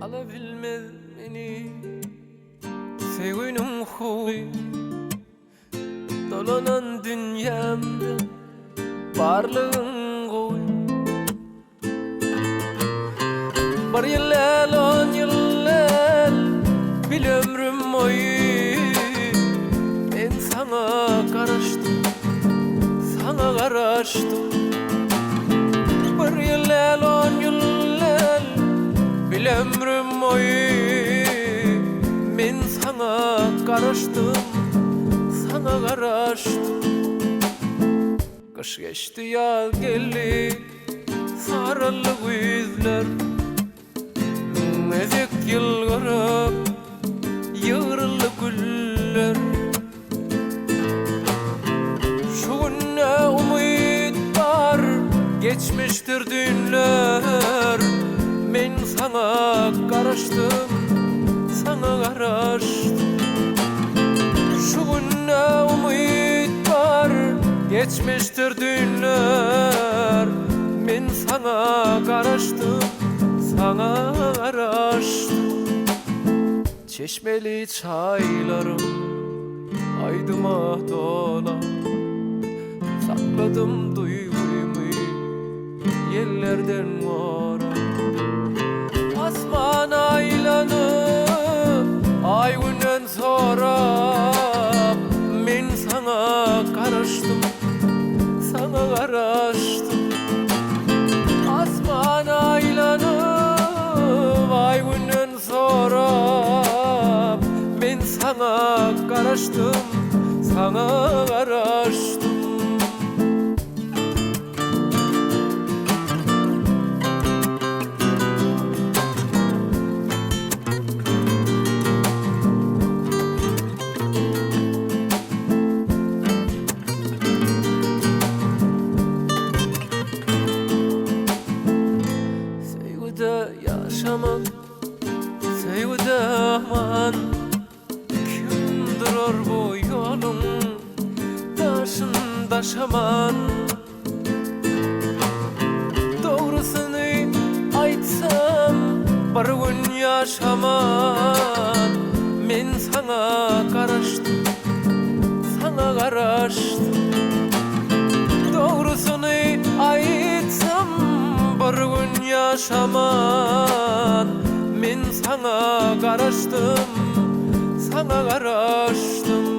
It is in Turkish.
alabilmez meni sevginin huy. Dolanan dünyamda barlığın koy. Bir yıl el, 10 yıl el, bir ömrüm oy. Ben sana karıştım, sana karıştım. Bir yıl el, 10 yıl el, bir ömrüm oy. Ben sana karıştım, sana karıştım. Kış geçti, yaz geldi, sarıldı yüzler. Ezek yılgırıp yığırıldı güller. Şu günne umut var, geçmiştir dünler. Men sana karıştım, sana karıştım. Şu günne umut var, geçmiştir dünler. Men sana karıştım, sana karıştım. Çeşmeli çaylarım aydıma dola. Sakladım duygumu yerlerden mora. Asman aylanıp ay günden sonra men sana karıştım, sana karıştım. Asman aylanıp ay günden sonra men sana karıştım, sana karıştım. Yaşamak sevgide aman. Kim durur bu yolun taşında şaman? Doğrusunu aytsam bir gün yaşaman. Men sana karıştım, sana karıştım. Doğrusunu aytsam bir gün yaşaman. Men sana karıştım, sana karıştım.